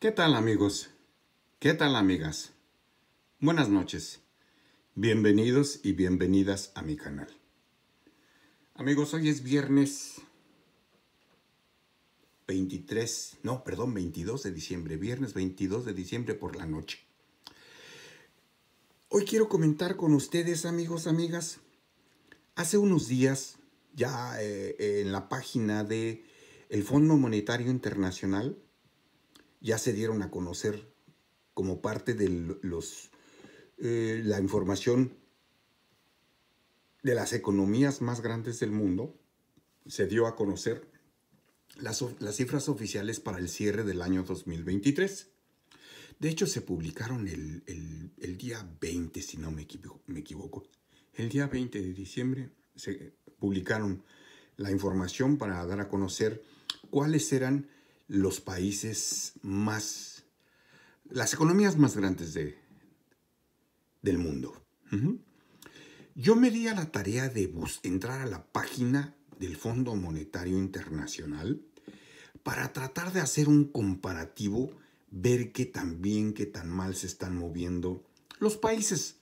¿Qué tal amigos? ¿Qué tal amigas? Buenas noches. Bienvenidos y bienvenidas a mi canal. Amigos, hoy es viernes 22 de diciembre. Viernes 22 de diciembre por la noche. Hoy quiero comentar con ustedes, amigos, amigas. Hace unos días, ya en la página de el Fondo Monetario Internacional, ya se dieron a conocer como parte de la información de las economías más grandes del mundo. Se dio a conocer las cifras oficiales para el cierre del año 2023. De hecho, se publicaron el día 20, si no me equivoco. El día 20 de diciembre se publicaron la información para dar a conocer cuáles eran los países las economías más grandes del mundo. Yo me di a la tarea de entrar a la página del Fondo Monetario Internacional para tratar de hacer un comparativo, ver qué tan bien, qué tan mal se están moviendo los países,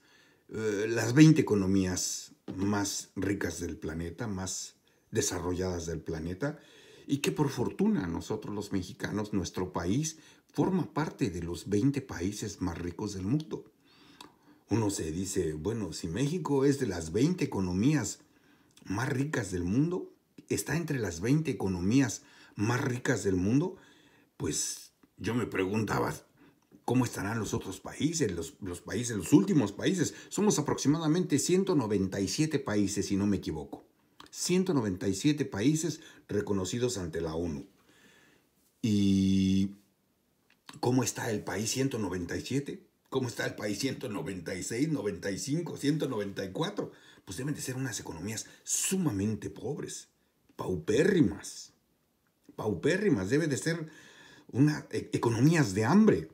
las 20 economías más ricas del planeta, más desarrolladas del planeta, y que por fortuna nosotros los mexicanos, nuestro país, forma parte de los 20 países más ricos del mundo. Uno se dice, bueno, si México es de las 20 economías más ricas del mundo, está entre las 20 economías más ricas del mundo, pues yo me preguntaba, ¿cómo estarán los otros países, los últimos países? Somos aproximadamente 197 países, si no me equivoco. 197 países reconocidos ante la ONU. ¿Y cómo está el país 197? ¿Cómo está el país 196, 95, 194? Pues deben de ser unas economías sumamente pobres, paupérrimas. Paupérrimas, deben de ser economías de hambre,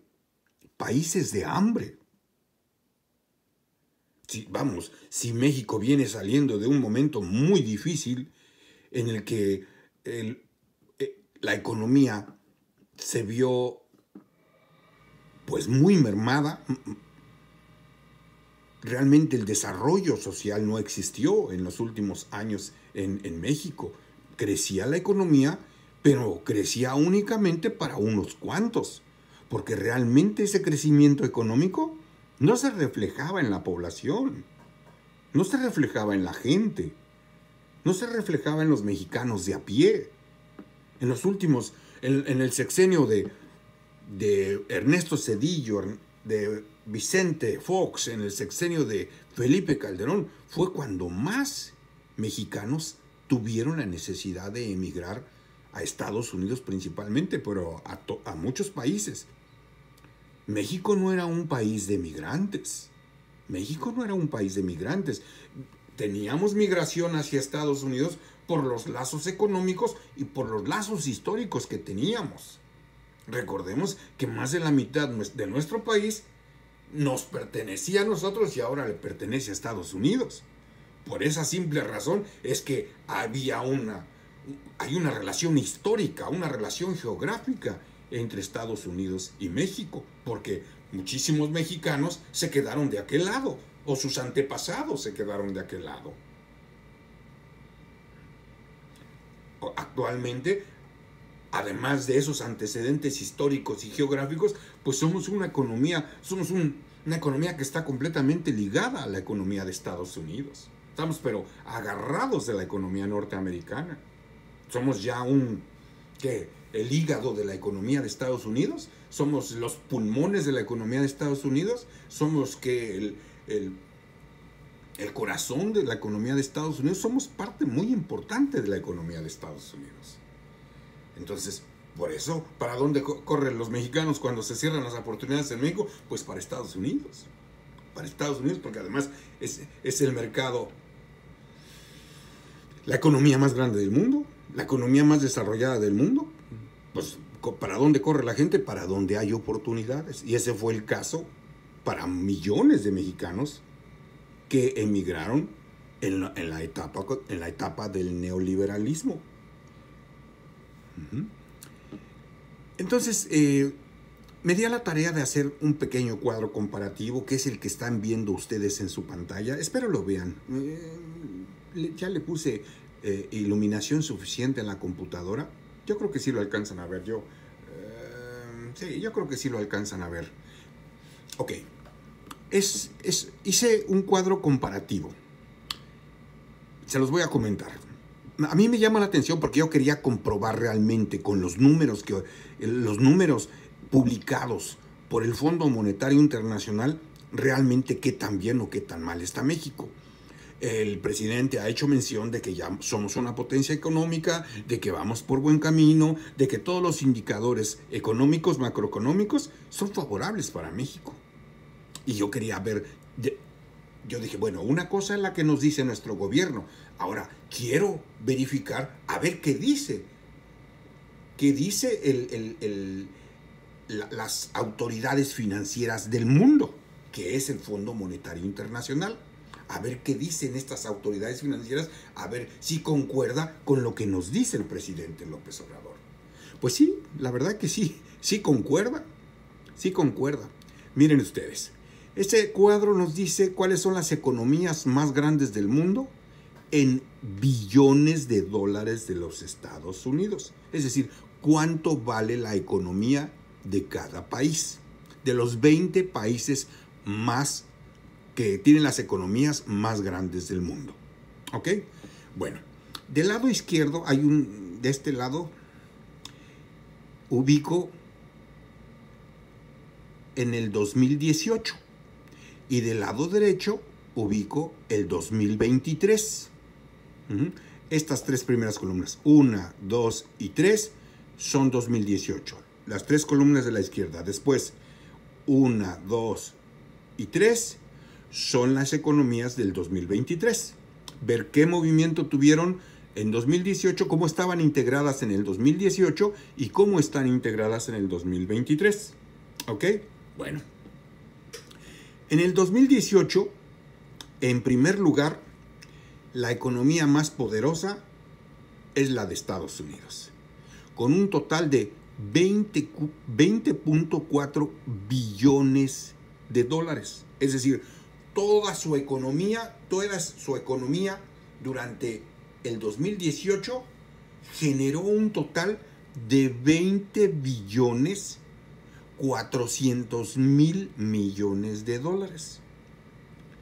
países de hambre. Si México viene saliendo de un momento muy difícil en el que la economía se vio pues muy mermada, realmente el desarrollo social no existió en los últimos años en México. Crecía la economía, pero crecía únicamente para unos cuantos, porque realmente ese crecimiento económico no se reflejaba en la población, no se reflejaba en la gente, no se reflejaba en los mexicanos de a pie. En los últimos, en el sexenio de Ernesto Zedillo, de Vicente Fox, en el sexenio de Felipe Calderón, fue cuando más mexicanos tuvieron la necesidad de emigrar a Estados Unidos principalmente, pero a muchos países. México no era un país de migrantes. México no era un país de migrantes. Teníamos migración hacia Estados Unidos por los lazos económicos y por los lazos históricos que teníamos. Recordemos que más de la mitad de nuestro país nos pertenecía a nosotros y ahora le pertenece a Estados Unidos. Por esa simple razón es que hay una relación histórica, una relación geográfica entre Estados Unidos y México, porque muchísimos mexicanos se quedaron de aquel lado, o sus antepasados se quedaron de aquel lado. Actualmente, además de esos antecedentes históricos y geográficos, pues somos una economía que está completamente ligada a la economía de Estados Unidos. Estamos pero agarrados de la economía norteamericana. Somos ya el hígado de la economía de Estados Unidos, somos los pulmones de la economía de Estados Unidos, somos el corazón de la economía de Estados Unidos, somos parte muy importante de la economía de Estados Unidos. Entonces, por eso, ¿para dónde corren los mexicanos cuando se cierran las oportunidades en México? Pues para Estados Unidos. Para Estados Unidos, porque además es el mercado, la economía más grande del mundo, la economía más desarrollada del mundo. Pues, ¿para dónde corre la gente? Para donde hay oportunidades. Y ese fue el caso para millones de mexicanos que emigraron en la etapa del neoliberalismo. Entonces, Me di a la tarea de hacer un pequeño cuadro comparativo, que es el que están viendo ustedes en su pantalla. Espero lo vean. Ya le puse iluminación suficiente en la computadora. Yo creo que sí lo alcanzan a ver. Sí, yo creo que sí lo alcanzan a ver. Ok. Hice un cuadro comparativo. Se los voy a comentar. A mí me llama la atención porque yo quería comprobar realmente con los números publicados por el Fondo Monetario Internacional realmente qué tan bien o qué tan mal está México. El presidente ha hecho mención de que ya somos una potencia económica, de que vamos por buen camino, de que todos los indicadores económicos, macroeconómicos, son favorables para México. Y yo quería ver, yo dije, bueno, una cosa es la que nos dice nuestro gobierno. Ahora, quiero verificar, a ver qué dice. ¿Qué dice las autoridades financieras del mundo, que es el Fondo Monetario Internacional? A ver qué dicen estas autoridades financieras, a ver si concuerda con lo que nos dice el presidente López Obrador. Pues sí, la verdad que sí concuerda, sí concuerda. Miren ustedes, este cuadro nos dice cuáles son las economías más grandes del mundo en billones de dólares de los Estados Unidos. Es decir, cuánto vale la economía de cada país, de los 20 países más que tienen las economías más grandes del mundo. ¿Ok? Bueno, del lado izquierdo de este lado ubico en el 2018 y del lado derecho ubico el 2023. Estas tres primeras columnas, 1, 2 y 3, son 2018. Las tres columnas de la izquierda. Después, 1, 2 y 3 son las economías del 2023. Ver qué movimiento tuvieron en 2018, cómo estaban integradas en el 2018 y cómo están integradas en el 2023. ¿Ok? Bueno. En el 2018, en primer lugar, la economía más poderosa es la de Estados Unidos, con un total de 20.4 billones de dólares. Es decir, toda su economía durante el 2018 generó un total de 20 billones 400 mil millones de dólares.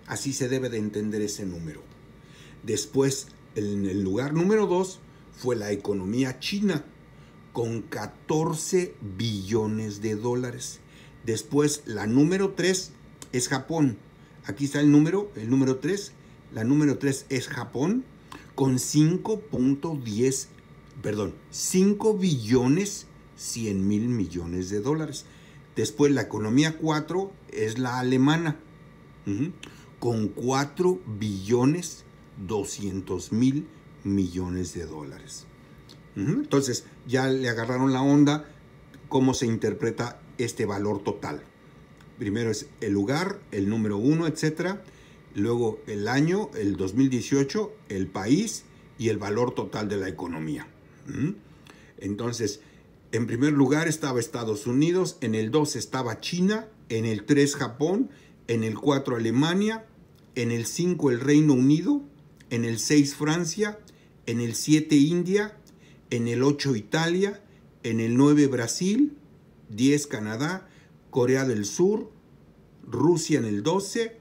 Así se debe de entender ese número. Después, en el lugar número 2, fue la economía china, con 14 billones de dólares. Después, la número 3 es Japón. Aquí está el número 3. La número 3 es Japón, con 5 billones 100 mil millones de dólares. Después, la economía 4 es la alemana, con 4 billones 200 mil millones de dólares. Entonces, ya le agarraron la onda cómo se interpreta este valor total. Primero es el lugar, el número 1, etc. Luego el año, el 2018, el país y el valor total de la economía. Entonces, en primer lugar estaba Estados Unidos, en el 2 estaba China, en el 3 Japón, en el 4 Alemania, en el 5 el Reino Unido, en el 6 Francia, en el 7 India, en el 8 Italia, en el 9 Brasil, 10 Canadá, Corea del Sur, Rusia en el 12,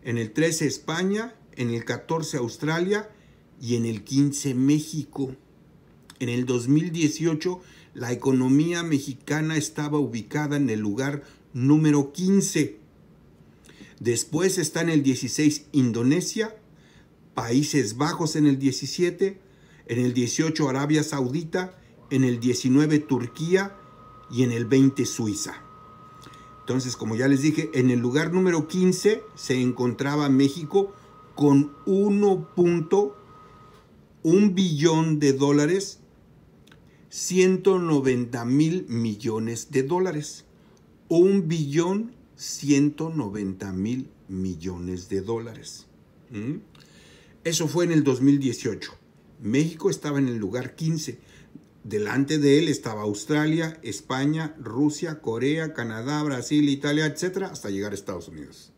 en el 13 España, en el 14 Australia y en el 15 México. En el 2018, la economía mexicana estaba ubicada en el lugar número 15. Después está en el 16 Indonesia, Países Bajos en el 17, en el 18 Arabia Saudita, en el 19 Turquía y en el 20 Suiza. Entonces, como ya les dije, en el lugar número 15 se encontraba México con 1.1 billón de dólares, 190 mil millones de dólares. 1 billón 190 mil millones de dólares. Eso fue en el 2018. México estaba en el lugar 15. Delante de él estaba Australia, España, Rusia, Corea, Canadá, Brasil, Italia, etcétera, hasta llegar a Estados Unidos.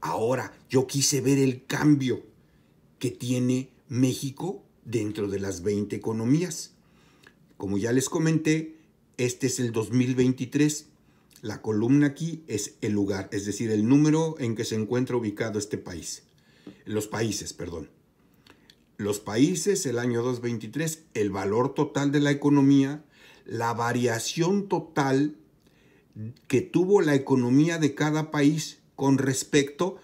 Ahora, yo quise ver el cambio que tiene México dentro de las 20 economías. Como ya les comenté, este es el 2023. La columna aquí es el lugar, es decir, el número en que se encuentra ubicado este país. Los países, perdón. Los países, el año 2023, el valor total de la economía, la variación total que tuvo la economía de cada país con respecto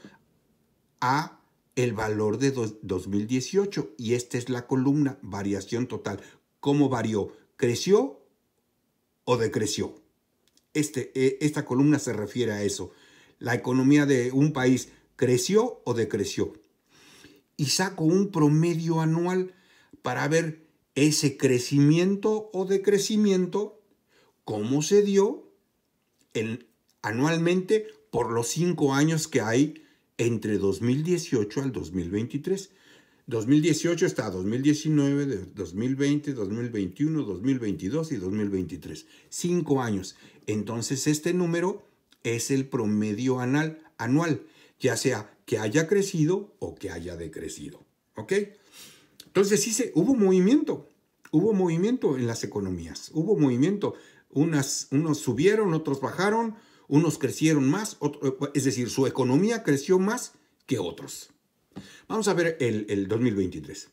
a el valor de 2018. Y esta es la columna, variación total. ¿Cómo varió? ¿Creció o decreció? Esta columna se refiere a eso. La economía de un país creció o decreció. Y saco un promedio anual para ver ese crecimiento o decrecimiento, cómo se dio anualmente por los 5 años que hay entre 2018 al 2023. 2018 está 2019, 2020, 2021, 2022 y 2023. 5 años. Entonces este número es el promedio anual, ya sea que haya crecido o que haya decrecido. ¿Ok? Entonces sí hubo movimiento en las economías, hubo movimiento. Unos subieron, otros bajaron, unos crecieron más, es decir, su economía creció más que otros. Vamos a ver el 2023.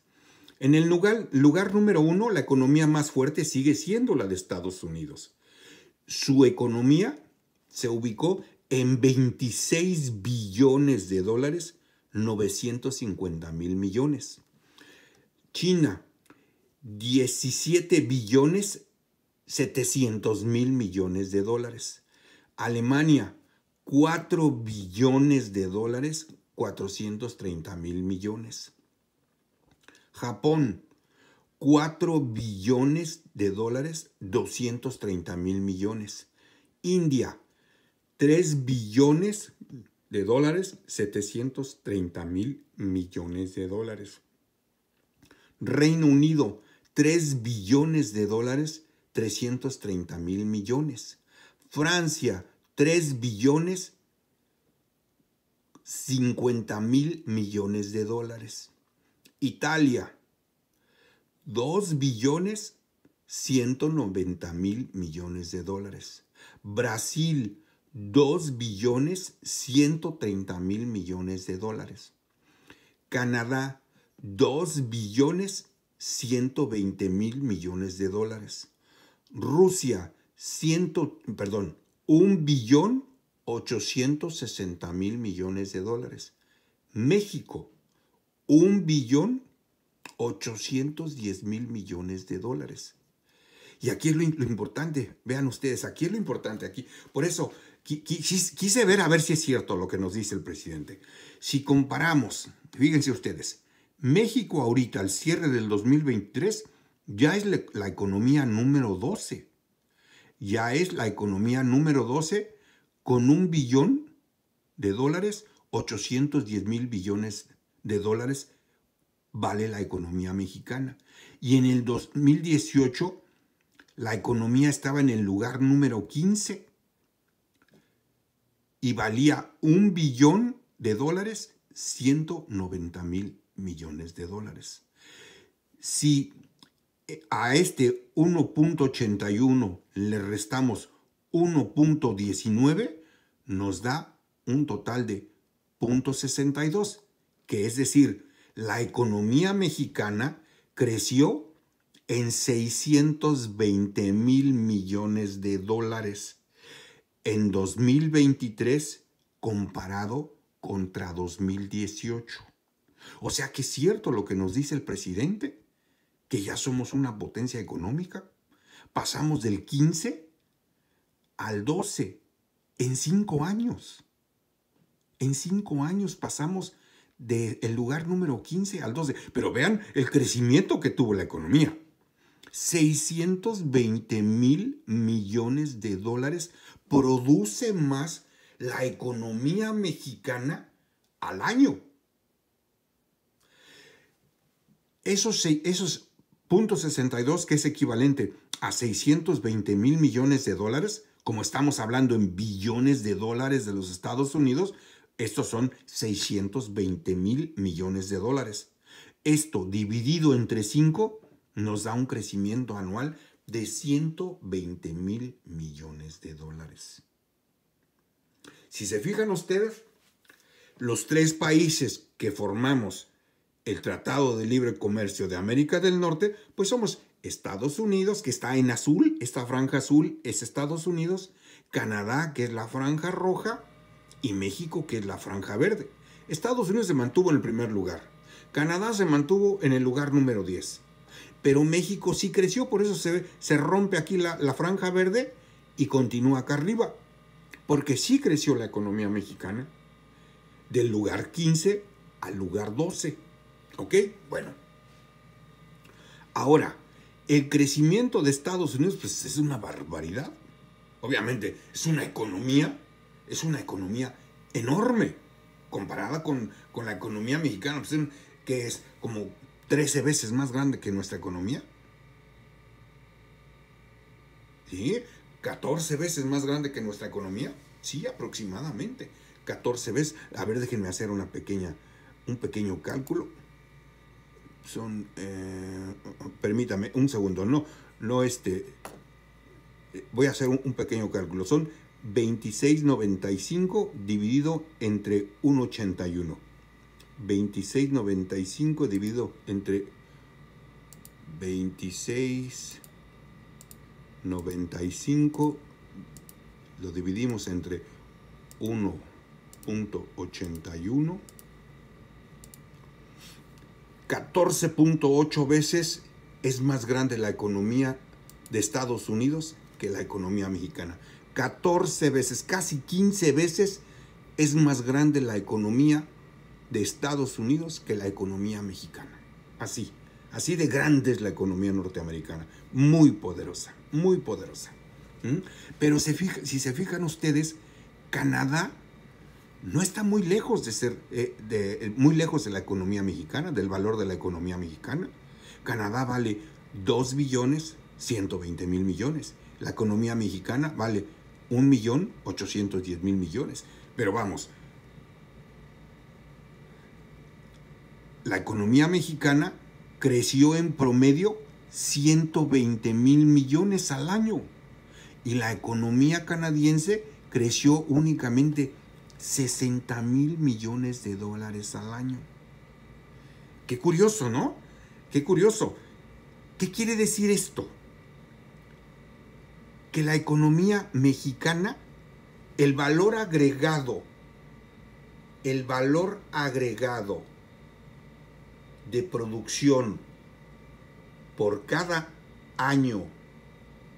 En el lugar número 1, la economía más fuerte sigue siendo la de Estados Unidos. Su economía se ubicó en 26 billones de dólares, 950 mil millones. China, 17 billones, 700 mil millones de dólares. Alemania, 4 billones de dólares, 430 mil millones. Japón, 4 billones de dólares, 230 mil millones. India, 3 billones de dólares, 730 mil millones de dólares. Reino Unido, 3 billones de dólares, 330 mil millones. Francia, 3 billones, 50 mil millones de dólares. Italia, 2 billones, 190 mil millones de dólares. Brasil, 2 billones, 130 mil millones de dólares. Canadá, 2 billones, 120 mil millones de dólares. Rusia, 1 billón, 860 mil millones de dólares. México, 1 billón, 810 mil millones de dólares. Y aquí es lo importante, vean ustedes, aquí es lo importante, aquí. Por eso quise ver a ver si es cierto lo que nos dice el presidente. Si comparamos, fíjense ustedes, México ahorita al cierre del 2023 ya es la economía número 12. Ya es la economía número 12 con 1 billón de dólares, 810 mil billones de dólares vale la economía mexicana. Y en el 2018 la economía estaba en el lugar número 15 y valía 1 billón de dólares, 190 mil millones de dólares. Si a este 1.81 le restamos 1.19, nos da un total de 0.62, que es decir, la economía mexicana creció en 620 mil millones de dólares en 2023 comparado contra 2018. O sea que es cierto lo que nos dice el presidente, que ya somos una potencia económica. Pasamos del 15 al 12 en 5 años. En 5 años pasamos del lugar número 15 al 12. Pero vean el crecimiento que tuvo la economía. 620 mil millones de dólares produce más la economía mexicana al año. Esos .62, que es equivalente a 620 mil millones de dólares, como estamos hablando en billones de dólares de los Estados Unidos, estos son 620 mil millones de dólares. Esto dividido entre 5 nos da un crecimiento anual de 120 mil millones de dólares. Si se fijan ustedes, los 3 países que formamos el Tratado de Libre Comercio de América del Norte, pues somos Estados Unidos, que está en azul, esta franja azul es Estados Unidos, Canadá, que es la franja roja, y México, que es la franja verde. Estados Unidos se mantuvo en el primer lugar, Canadá se mantuvo en el lugar número 10, pero México sí creció, por eso se rompe aquí la franja verde y continúa acá arriba, porque sí creció la economía mexicana, del lugar 15 al lugar 12. ¿Ok? Bueno. Ahora, el crecimiento de Estados Unidos pues es una barbaridad. Obviamente es una economía enorme comparada con la economía mexicana, pues, que es como 13 veces más grande que nuestra economía. ¿Sí? 14 veces más grande que nuestra economía. Sí, aproximadamente. 14 veces. A ver, déjenme hacer un pequeño cálculo. Son, permítame un segundo, voy a hacer un pequeño cálculo. Son 26.95 dividido entre 1.81. 26.95 dividido entre 26.95, lo dividimos entre 1.81. 14.8 veces es más grande la economía de Estados Unidos que la economía mexicana. 14 veces, casi 15 veces es más grande la economía de Estados Unidos que la economía mexicana. Así de grande es la economía norteamericana. Muy poderosa, muy poderosa. Pero si se fijan ustedes, Canadá no está muy lejos de ser, muy lejos de la economía mexicana, del valor de la economía mexicana. Canadá vale 2.120.000 millones. La economía mexicana vale 1.810.000 millones. Pero vamos, la economía mexicana creció en promedio 120.000 millones al año. Y la economía canadiense creció únicamente 60.000 millones de dólares al año. Qué curioso, ¿no? Qué curioso. ¿Qué quiere decir esto? Que la economía mexicana, el valor agregado de producción por cada año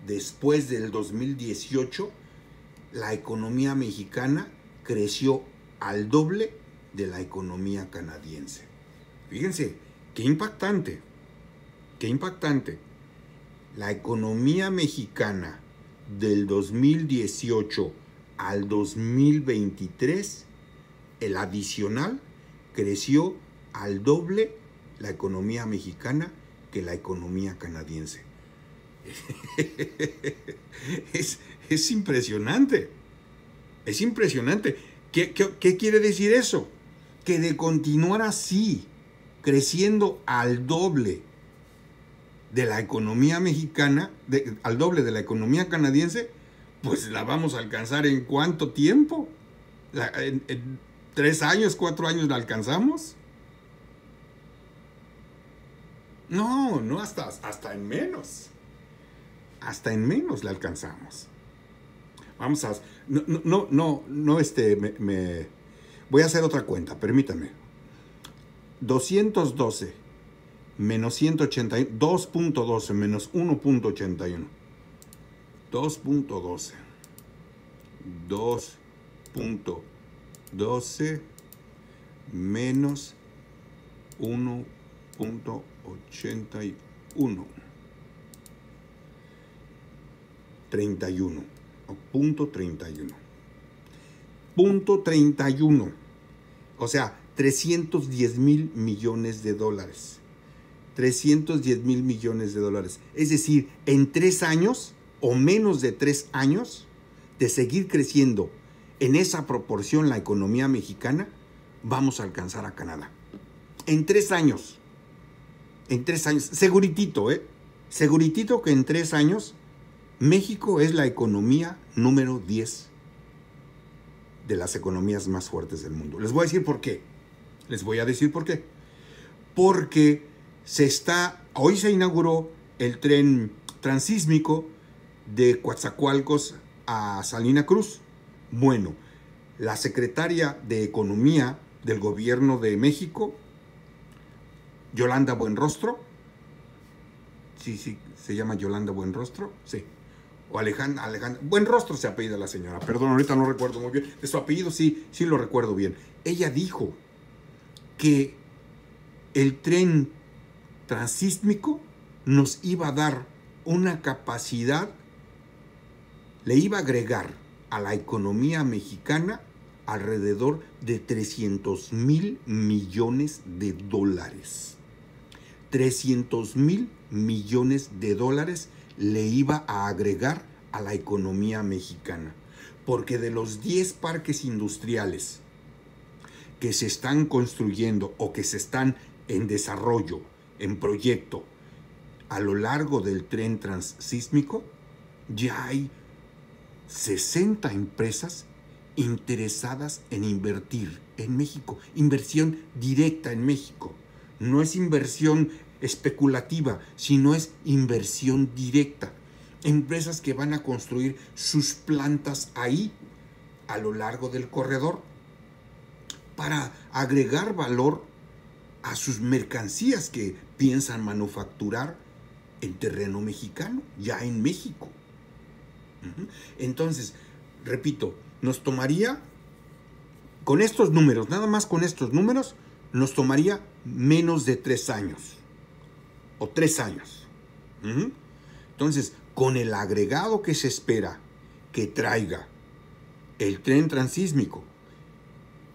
después del 2018, la economía mexicana creció al doble de la economía canadiense. Fíjense, qué impactante, qué impactante. La economía mexicana del 2018 al 2023, el adicional, creció al doble la economía mexicana que la economía canadiense. Es impresionante. Es impresionante. ¿Qué quiere decir eso? Que de continuar así, creciendo al doble de la economía mexicana, al doble de la economía canadiense, pues la vamos a alcanzar ¿en cuánto tiempo? ¿En 3 años, 4 años la alcanzamos? No, hasta en menos. Hasta en menos la alcanzamos. Vamos a... voy a hacer otra cuenta, permítame. 212 menos 181, 2.12 menos 1.81. 2.12 menos 1.81. 31. Punto 31. Punto 31. O sea, 310.000 millones de dólares. 310 mil millones de dólares. Es decir, en 3 años o menos de 3 años de seguir creciendo en esa proporción la economía mexicana, vamos a alcanzar a Canadá. En 3 años. En 3 años. Seguritito, Seguritito que en 3 años México es la economía número 10 de las economías más fuertes del mundo. Les voy a decir por qué. Porque hoy se inauguró el tren transísmico de Coatzacoalcos a Salina Cruz. Bueno, la secretaria de Economía del Gobierno de México, Yolanda Buenrostro, sí, se llama Yolanda Buenrostro, sí, o Alejandra, Buenrostro se apellida la señora, perdón, ahorita no recuerdo muy bien, de su apellido sí lo recuerdo bien. Ella dijo que el tren transísmico nos iba a dar una capacidad, le iba a agregar a la economía mexicana alrededor de 300 mil millones de dólares. 300 mil millones de dólares le iba a agregar a la economía mexicana. Porque de los 10 parques industriales que se están construyendo o que se están en desarrollo, en proyecto, a lo largo del tren transísmico, ya hay 60 empresas interesadas en invertir en México. Inversión directa en México. No es inversión especulativa, sino es inversión directa. Empresas que van a construir sus plantas ahí, a lo largo del corredor, para agregar valor a sus mercancías que piensan manufacturar en terreno mexicano, ya en México. Entonces, repito, nos tomaría, con estos números, nada más con estos números, nos tomaría menos de 3 años. O 3 años. Entonces, con el agregado que se espera que traiga el tren transísmico,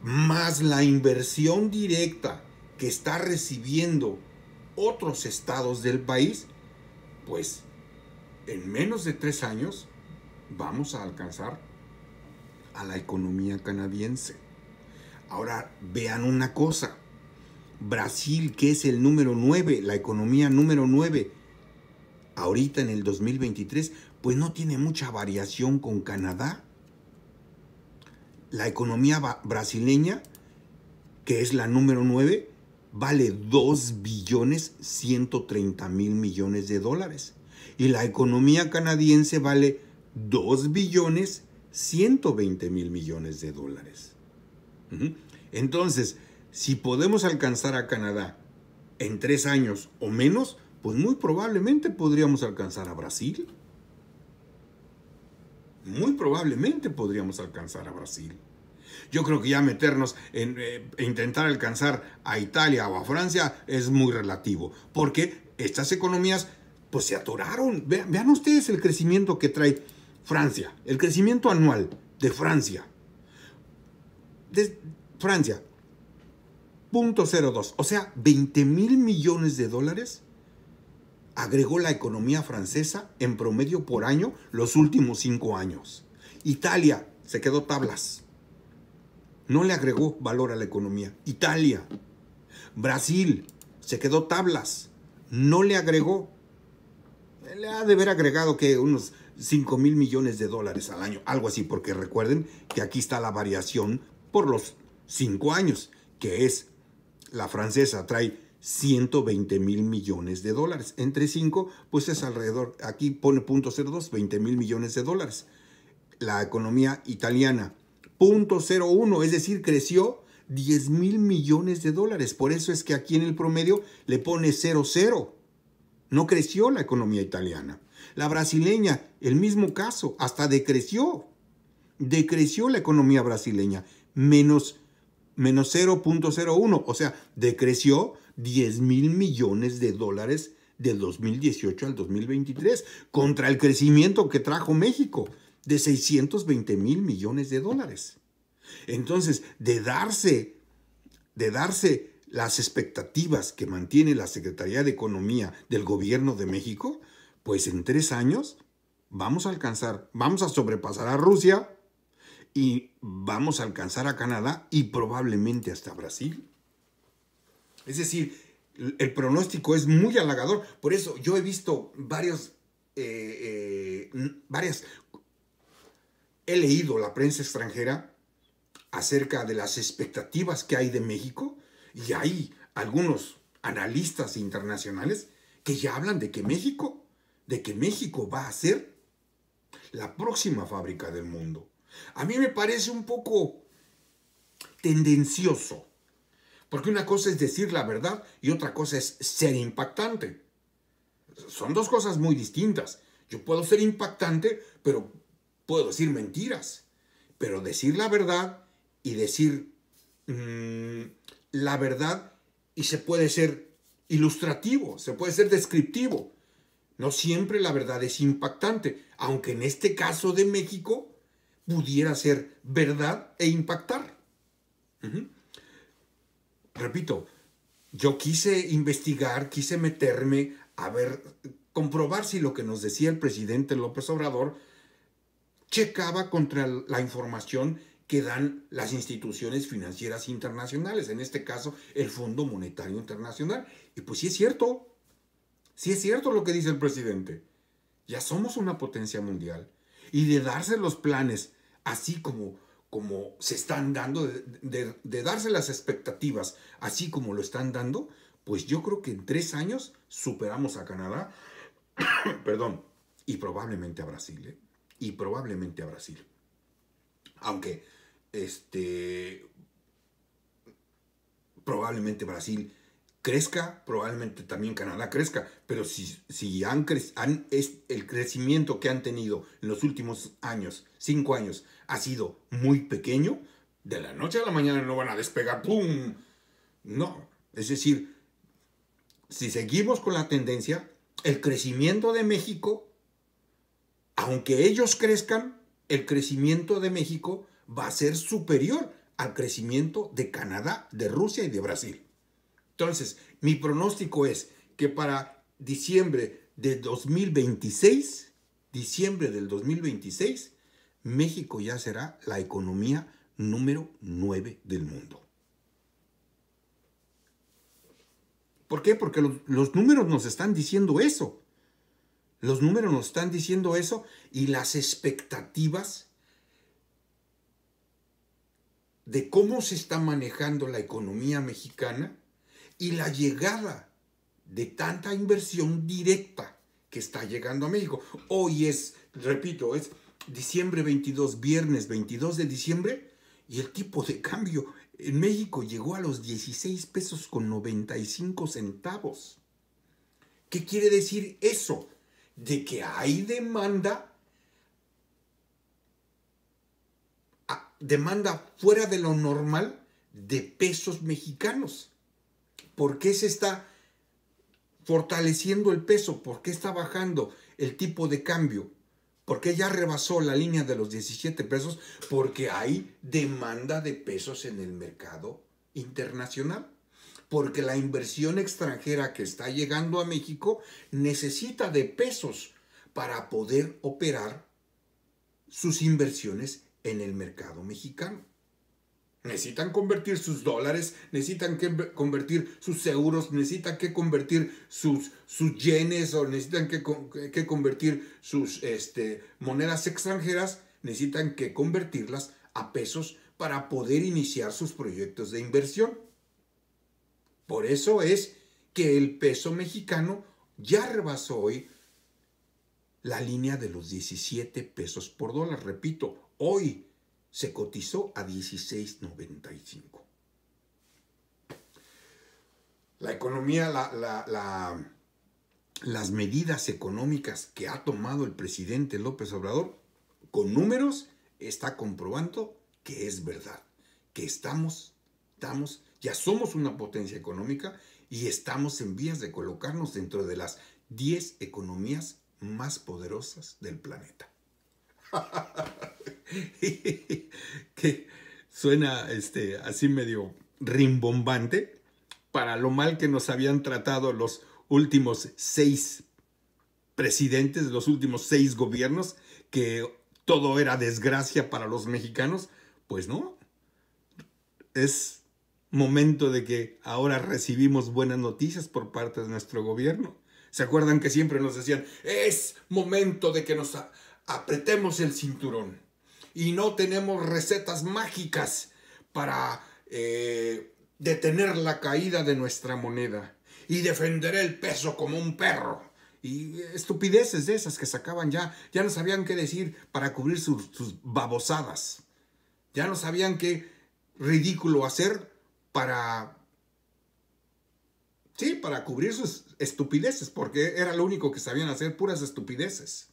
más la inversión directa que está recibiendo otros estados del país, pues en menos de 3 años vamos a alcanzar a la economía canadiense. Ahora vean una cosa, Brasil, que es el número 9, la economía número 9, ahorita en el 2023, pues no tiene mucha variación con Canadá. La economía brasileña, que es la número 9, vale 2.130.000 millones de dólares. Y la economía canadiense vale 2.120.000 millones de dólares. Entonces, si podemos alcanzar a Canadá en 3 años o menos, pues muy probablemente podríamos alcanzar a Brasil. Muy probablemente podríamos alcanzar a Brasil. Yo creo que ya meternos en intentar alcanzar a Italia o a Francia es muy relativo, porque estas economías pues se atoraron. Vean ustedes el crecimiento que trae Francia, el crecimiento anual de Francia. Francia, 0.02, o sea, 20.000 millones de dólares agregó la economía francesa en promedio por año los últimos 5 años. Italia se quedó tablas. No le agregó valor a la economía. Italia. Brasil se quedó tablas. No le agregó. Le ha de haber agregado que unos 5.000 millones de dólares al año. Algo así, porque recuerden que aquí está la variación por los 5 años, que es la francesa trae 120.000 millones de dólares. Entre 5, pues es alrededor, aquí pone 0.02, 20.000 millones de dólares. La economía italiana, 0.01, es decir, creció 10.000 millones de dólares. Por eso es que aquí en el promedio le pone 0.0. No creció la economía italiana. La brasileña, el mismo caso, hasta decreció. Decreció la economía brasileña, menos 0.01, o sea, decreció 10.000 millones de dólares del 2018 al 2023, contra el crecimiento que trajo México, de 620.000 millones de dólares. Entonces, de darse las expectativas que mantiene la Secretaría de Economía del Gobierno de México, pues en 3 años vamos a sobrepasar a Rusia y vamos a alcanzar a Canadá y probablemente hasta Brasil. Es decir, el pronóstico es muy halagador. Por eso yo he visto he leído la prensa extranjera acerca de las expectativas que hay de México, y hay algunos analistas internacionales que ya hablan de que México va a ser la próxima fábrica del mundo. A mí me parece un poco tendencioso, porque una cosa es decir la verdad y otra cosa es ser impactante. Son dos cosas muy distintas. Yo puedo ser impactante, pero puedo decir mentiras. Pero decir la verdad y decir la verdad, y se puede ser ilustrativo, se puede ser descriptivo. No siempre la verdad es impactante, aunque en este caso de México pudiera ser verdad e impactar. Repito, yo quise investigar, quise meterme a ver, comprobar si lo que nos decía el presidente López Obrador checaba contra la información que dan las instituciones financieras internacionales, en este caso el Fondo Monetario Internacional. Y pues sí es cierto lo que dice el presidente. Ya somos una potencia mundial. Y de darse los planes así como se están dando, de darse las expectativas así como lo están dando, pues yo creo que en 3 años superamos a Canadá, perdón, y probablemente a Brasil, ¿eh? Y probablemente a Brasil. Aunque, probablemente Brasil crezca, probablemente también Canadá crezca, pero si el crecimiento que han tenido en los últimos años, 5 años, ha sido muy pequeño, de la noche a la mañana no van a despegar, ¡pum! No, es decir, si seguimos con la tendencia, el crecimiento de México, aunque ellos crezcan, el crecimiento de México va a ser superior al crecimiento de Canadá, de Rusia y de Brasil. Entonces, mi pronóstico es que para diciembre del 2026, México ya será la economía número 9 del mundo. ¿Por qué? Porque los números nos están diciendo eso. Los números nos están diciendo eso, y las expectativas de cómo se está manejando la economía mexicana y la llegada de tanta inversión directa que está llegando a México. Hoy es, repito, es diciembre 22, viernes 22 de diciembre, y el tipo de cambio en México llegó a los 16 pesos con 95 centavos. ¿Qué quiere decir eso? De que hay demanda fuera de lo normal de pesos mexicanos. ¿Por qué se está fortaleciendo el peso? ¿Por qué está bajando el tipo de cambio? ¿Por qué ya rebasó la línea de los 17 pesos? Porque hay demanda de pesos en el mercado internacional. Porque la inversión extranjera que está llegando a México necesita de pesos para poder operar sus inversiones en el mercado mexicano. Necesitan convertir sus dólares, necesitan convertir sus euros, necesitan que convertir sus yenes, o necesitan que convertir sus monedas extranjeras, necesitan que convertirlas a pesos para poder iniciar sus proyectos de inversión. Por eso es que el peso mexicano ya rebasó hoy la línea de los 17 pesos por dólar. Repito, hoy se cotizó a 16.95. La economía, las medidas económicas que ha tomado el presidente López Obrador, con números, está comprobando que es verdad, que ya somos una potencia económica y estamos en vías de colocarnos dentro de las 10 economías más poderosas del planeta. Que suena así medio rimbombante, para lo mal que nos habían tratado los últimos 6 presidentes, los últimos 6 gobiernos, que todo era desgracia para los mexicanos. Pues no, es momento de que ahora recibimos buenas noticias por parte de nuestro gobierno. ¿Se acuerdan que siempre nos decían, es momento de que nos apretemos el cinturón y no tenemos recetas mágicas para detener la caída de nuestra moneda y defender el peso como un perro? Y estupideces de esas que sacaban ya no sabían qué decir para cubrir sus babosadas. Ya no sabían qué ridículo hacer para cubrir sus estupideces, porque era lo único que sabían hacer, puras estupideces.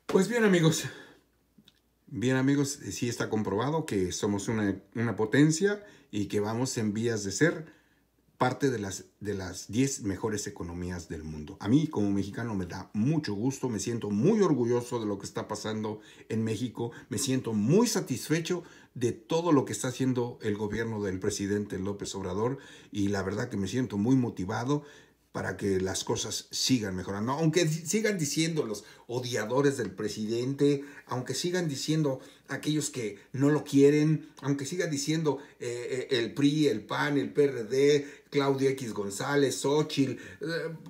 Pues bien, amigos, sí está comprobado que somos una potencia y que vamos en vías de ser parte de las 10 mejores economías del mundo. A mí, como mexicano, me da mucho gusto, me siento muy orgulloso de lo que está pasando en México, me siento muy satisfecho de todo lo que está haciendo el gobierno del presidente López Obrador, y la verdad que me siento muy motivado para que las cosas sigan mejorando. Aunque sigan diciendo los odiadores del presidente, aunque sigan diciendo aquellos que no lo quieren, aunque sigan diciendo el PRI, el PAN, el PRD, Claudia X González, Xóchitl,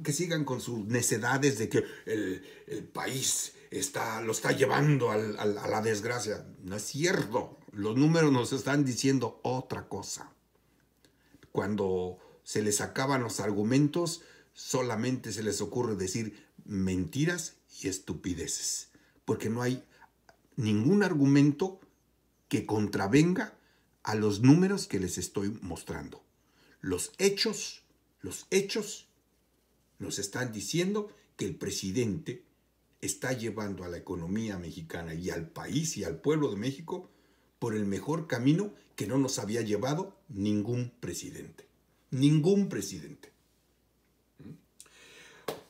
que sigan con sus necedades de que el país lo está llevando a la desgracia. No es cierto. Los números nos están diciendo otra cosa. Cuando se les acaban los argumentos, solamente se les ocurre decir mentiras y estupideces, porque no hay ningún argumento que contravenga a los números que les estoy mostrando. Los hechos nos están diciendo que el presidente está llevando a la economía mexicana y al país y al pueblo de México por el mejor camino que no nos había llevado ningún presidente. Ningún presidente.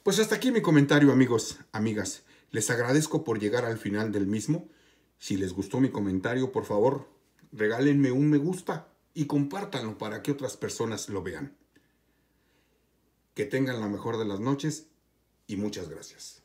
Pues hasta aquí mi comentario, amigos, amigas. Les agradezco por llegar al final del mismo. Si les gustó mi comentario, por favor, regálenme un me gusta y compártanlo para que otras personas lo vean. Que tengan la mejor de las noches y muchas gracias.